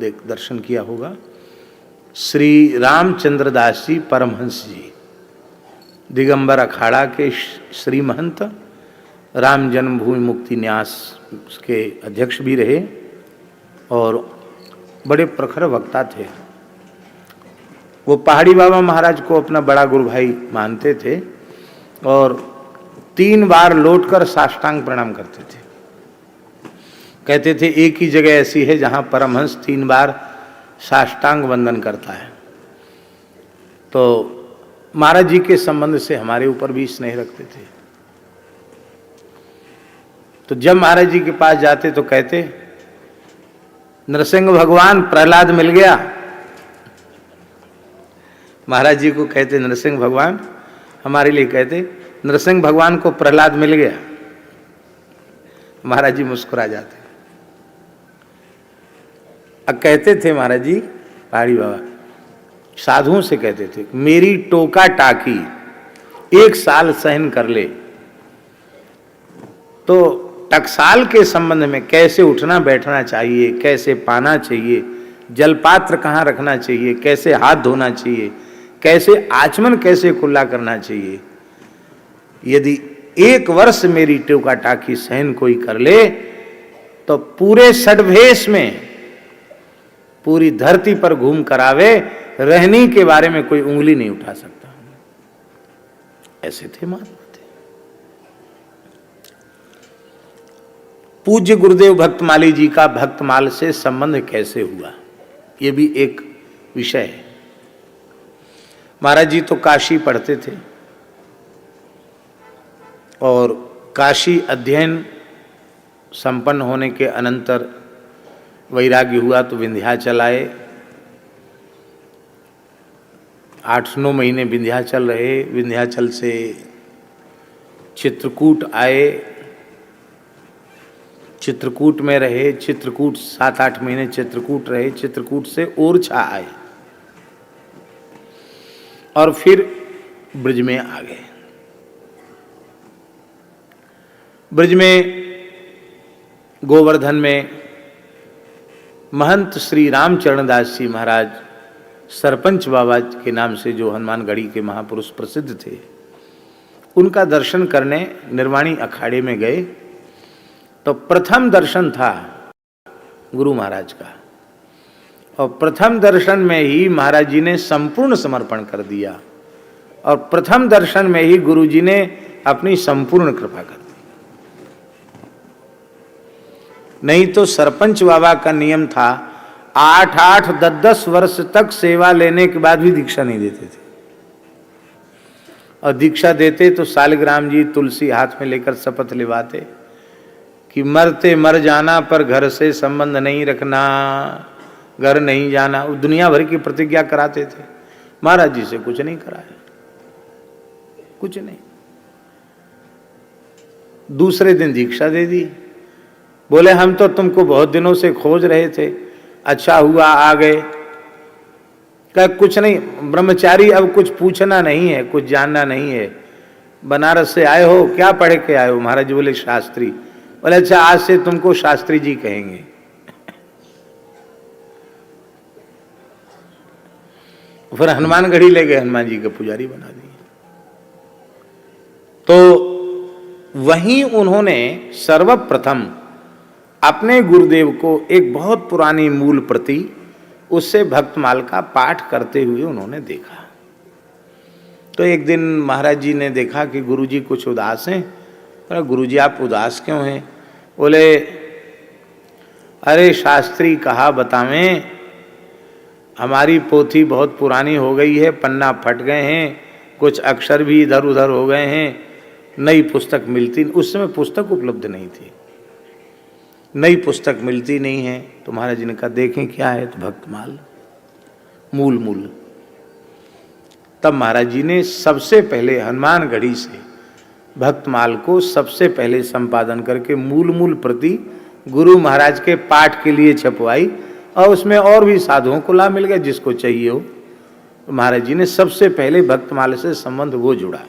दर्शन किया होगा। श्री रामचंद्र दास जी परमहंस जी, दिगंबर अखाड़ा के श्री महंत, राम जन्मभूमि मुक्ति न्यास के अध्यक्ष भी रहे और बड़े प्रखर वक्ता थे। वो पहाड़ी बाबा महाराज को अपना बड़ा गुरु भाई मानते थे और 3 बार लौटकर साष्टांग प्रणाम करते थे। कहते थे एक ही जगह ऐसी है जहां परमहंस 3 बार साष्टांग वंदन करता है। तो महाराज जी के संबंध से हमारे ऊपर भी स्नेह रखते थे। तो जब महाराज जी के पास जाते तो कहते, नरसिंह भगवान प्रहलाद मिल गया। महाराज जी को कहते नरसिंह भगवान, हमारे लिए कहते नरसिंह भगवान को प्रहलाद मिल गया। महाराज जी मुस्कुरा जाते। अब कहते थे महाराज जी पहाड़ी बाबा, साधुओं से कहते थे, मेरी टोका टाकी 1 साल सहन कर ले तो टकसाल के संबंध में कैसे उठना बैठना चाहिए, कैसे पाना चाहिए, जलपात्र कहाँ रखना चाहिए, कैसे हाथ धोना चाहिए, कैसे आचमन कैसे खुला करना चाहिए, यदि 1 वर्ष मेरी टोका टाकी सहन कोई कर ले तो पूरे षड्भेश में पूरी धरती पर घूम करावे, रहनी के बारे में कोई उंगली नहीं उठा सकता। ऐसे थे महात्मा थे। पूज्य गुरुदेव भक्तमाली जी का भक्तमाल से संबंध कैसे हुआ, ये भी एक विषय है। महाराज जी तो काशी पढ़ते थे और काशी अध्ययन संपन्न होने के अनंतर वैराग्य हुआ तो विंध्याचल आए। 8-9 महीने विंध्याचल रहे। विंध्याचल से चित्रकूट आए, चित्रकूट में रहे। चित्रकूट 7-8 महीने चित्रकूट रहे। चित्रकूट से ओरछा आए और फिर ब्रज में आ गए। ब्रज में गोवर्धन में महंत श्री रामचरण दास जी महाराज सरपंच बाबा के नाम से, जो हनुमानगढ़ी के महापुरुष प्रसिद्ध थे, उनका दर्शन करने निर्वाणी अखाड़े में गए। तो प्रथम दर्शन था गुरु महाराज का और प्रथम दर्शन में ही महाराज जी ने संपूर्ण समर्पण कर दिया और प्रथम दर्शन में ही गुरु जी ने अपनी संपूर्ण कृपा कर दी। नहीं तो सरपंच बाबा का नियम था 8-8, 10-10 वर्ष तक सेवा लेने के बाद भी दीक्षा नहीं देते थे। और दीक्षा देते तो सालिग्राम जी तुलसी हाथ में लेकर शपथ लिवाते कि मरते मर जाना पर घर से संबंध नहीं रखना, घर नहीं जाना। वो दुनिया भर की प्रतिज्ञा कराते थे। महाराज जी से कुछ नहीं कराया, कुछ नहीं। दूसरे दिन दीक्षा दे दी। बोले हम तो तुमको बहुत दिनों से खोज रहे थे, अच्छा हुआ आ गए। कहा कुछ नहीं ब्रह्मचारी, अब कुछ पूछना नहीं है, कुछ जानना नहीं है। बनारस से आए हो, क्या पढ़ के आए हो? महाराज जी बोले शास्त्री। बोले अच्छा आज से तुमको शास्त्री जी कहेंगे। फिर हनुमानगढ़ी ले गए, हनुमान जी के पुजारी बना दिए। तो वहीं उन्होंने सर्वप्रथम अपने गुरुदेव को एक बहुत पुरानी मूल प्रति उससे भक्तमाल का पाठ करते हुए उन्होंने देखा। तो एक दिन महाराज जी ने देखा कि गुरुजी कुछ उदास हैं। बोले गुरुजी आप उदास क्यों हैं? बोले अरे शास्त्री कहा बतावें, हमारी पोथी बहुत पुरानी हो गई है, पन्ना फट गए हैं, कुछ अक्षर भी इधर उधर हो गए हैं, नई पुस्तक मिलती। उस समय पुस्तक उपलब्ध नहीं थी, नई पुस्तक मिलती नहीं है। तो महाराज जी ने कहा देखें क्या है? तो भक्तमाल मूल। तब महाराज जी ने सबसे पहले हनुमानगढ़ी से भक्तमाल को सबसे पहले संपादन करके मूल प्रति गुरु महाराज के पाठ के लिए छपवाई और उसमें और भी साधुओं को लाभ मिल गया जिसको चाहिए हो। तो महाराज जी ने सबसे पहले भक्तमाल से संबंध वो जुड़ा।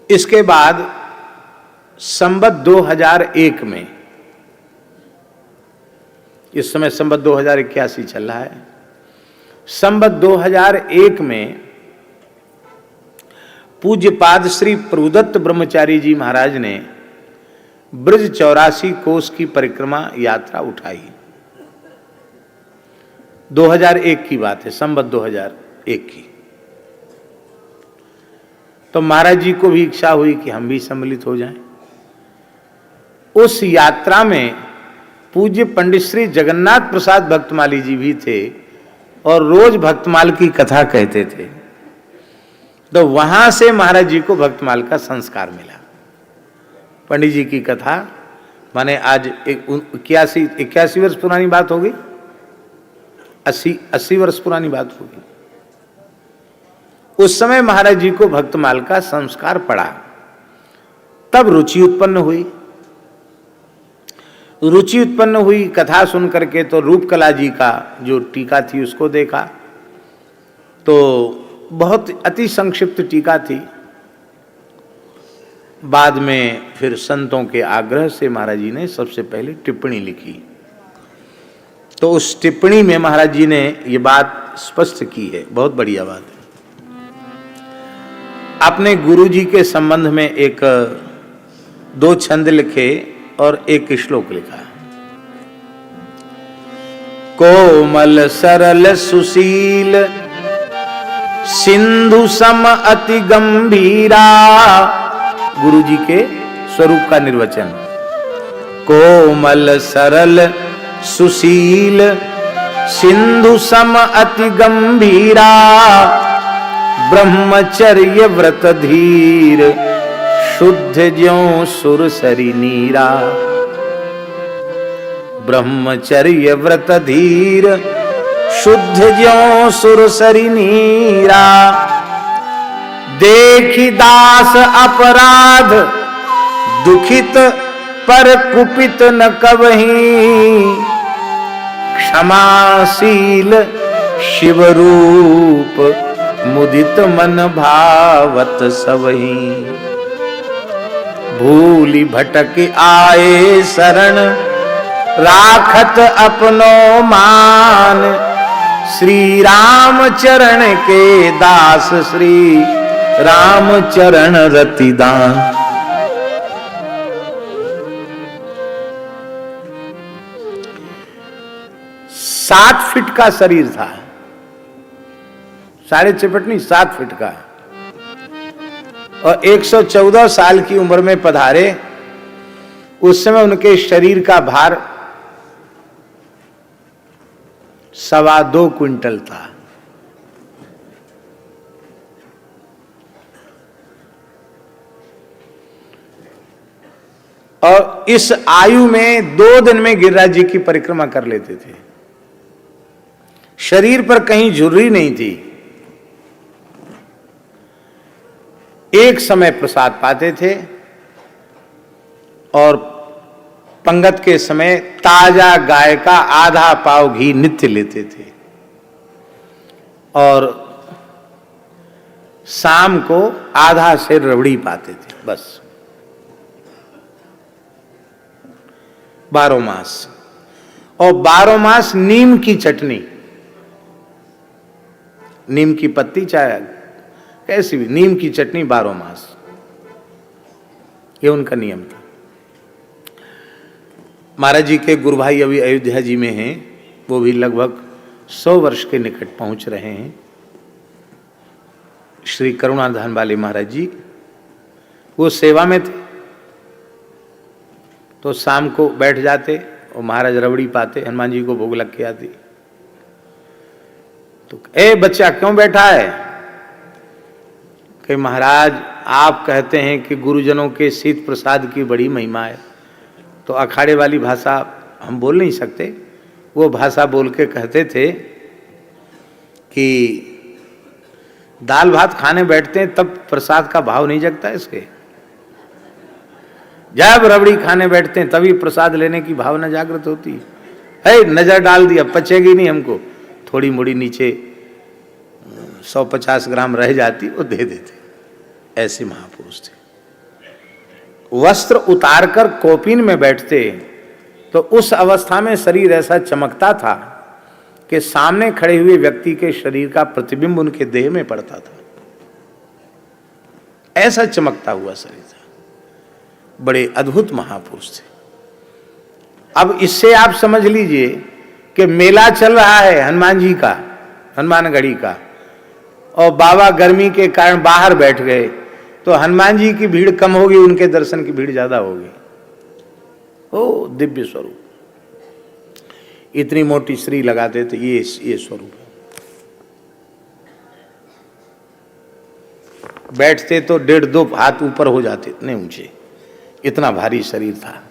इसके बाद संवत 2001 में इस समय संवत 2081 चल रहा है। संवत 2001 में पूज्यपाद श्री प्रभुदत्त ब्रह्मचारी जी महाराज ने ब्रज 84 कोस की परिक्रमा यात्रा उठाई। 2001 की बात है, संवत 2001 की। तो महाराज जी को भी इच्छा हुई कि हम भी सम्मिलित हो जाएं। उस यात्रा में पूज्य पंडित श्री जगन्नाथ प्रसाद भक्तमाली जी भी थे और रोज भक्तमाल की कथा कहते थे। तो वहां से महाराज जी को भक्तमाल का संस्कार मिला। पंडित जी की कथा, माने आज 81 वर्ष पुरानी बात होगी, 80 वर्ष पुरानी बात होगी। उस समय महाराज जी को भक्तमाल का संस्कार पड़ा, तब रुचि उत्पन्न हुई। रुचि उत्पन्न हुई कथा सुन करके, तो रूपकला जी का जो टीका थी उसको देखा, तो बहुत अति संक्षिप्त टीका थी। बाद में फिर संतों के आग्रह से महाराज जी ने सबसे पहले टिप्पणी लिखी। तो उस टिप्पणी में महाराज जी ने ये बात स्पष्ट की है, बहुत बढ़िया बात है। अपने गुरु जी के संबंध में एक 2 छंद लिखे और एक श्लोक लिखा। कोमल सरल सुशील सिंधु सम अति गंभीरा, गुरु जी के स्वरूप का निर्वचन। कोमल सरल सुशील सिंधु सम अति गंभीरा, ब्रह्मचर्य व्रत धीर शुद्ध ज्यों सुरसरी नीरा। ब्रह्मचर्य व्रत धीर शुद्ध ज्यों सुरसरी नीरा। देखी दास अपराध दुखित पर कुपित न कबहीं, क्षमाशील शिवरूप मुदित मन भावत सबहीं। भूलि भटक आए शरण राखत अपनो मान, श्री राम चरण के दास श्री राम चरण रतिदान। 7 फीट का शरीर था, 6.5 फीट नहीं, 7 फीट का, और 114 साल की उम्र में पधारे। उस समय उनके शरीर का भार 2.25 क्विंटल था। और इस आयु में 2 दिन में गिरिराज जी की परिक्रमा कर लेते थे। शरीर पर कहीं झुर्री नहीं थी। एक समय प्रसाद पाते थे और पंगत के समय ताजा गाय का आधा पाव घी नित्य लेते थे, और शाम को आधा से रबड़ी पाते थे, बस 12 मास। और 12 मास नीम की चटनी, नीम की पत्ती चाहे कैसी भी, नीम की चटनी 12 मास, ये उनका नियम था। महाराज जी के गुरु भाई अभी अयोध्या जी में हैं, वो भी लगभग 100 वर्ष के निकट पहुंच रहे हैं। श्री करुणाधान वाले महाराज जी, वो सेवा में थे, तो शाम को बैठ जाते और महाराज रबड़ी पाते, हनुमान जी को भोग लग के आती। तो ए बच्चा क्यों बैठा है? कि महाराज आप कहते हैं कि गुरुजनों के शीत प्रसाद की बड़ी महिमा है, तो अखाड़े वाली भाषा हम बोल नहीं सकते, वो भाषा बोल के कहते थे कि दाल भात खाने बैठते हैं तब प्रसाद का भाव नहीं जगता इसके, जब रबड़ी खाने बैठते हैं तभी प्रसाद लेने की भावना जागृत होती है। नजर डाल दिया, पचेगी नहीं हमको, थोड़ी मोड़ी नीचे 150 ग्राम रह जाती, वो दे देते। ऐसे महापुरुष थे। वस्त्र उतारकर कौपीन में बैठते तो उस अवस्था में शरीर ऐसा चमकता था कि सामने खड़े हुए व्यक्ति के शरीर का प्रतिबिंब उनके देह में पड़ता था। ऐसा चमकता हुआ शरीर था। बड़े अद्भुत महापुरुष थे। अब इससे आप समझ लीजिए कि मेला चल रहा है हनुमान जी का, हनुमानगढ़ी का, और बाबा गर्मी के कारण बाहर बैठ गए, तो हनुमान जी की भीड़ कम होगी, उनके दर्शन की भीड़ ज्यादा होगी। ओ दिव्य स्वरूप, इतनी मोटी श्री लगाते थे, ये स्वरूप है। बैठते तो 1.5-2 हाथ ऊपर हो जाते, इतने ऊंचे, इतना भारी शरीर था।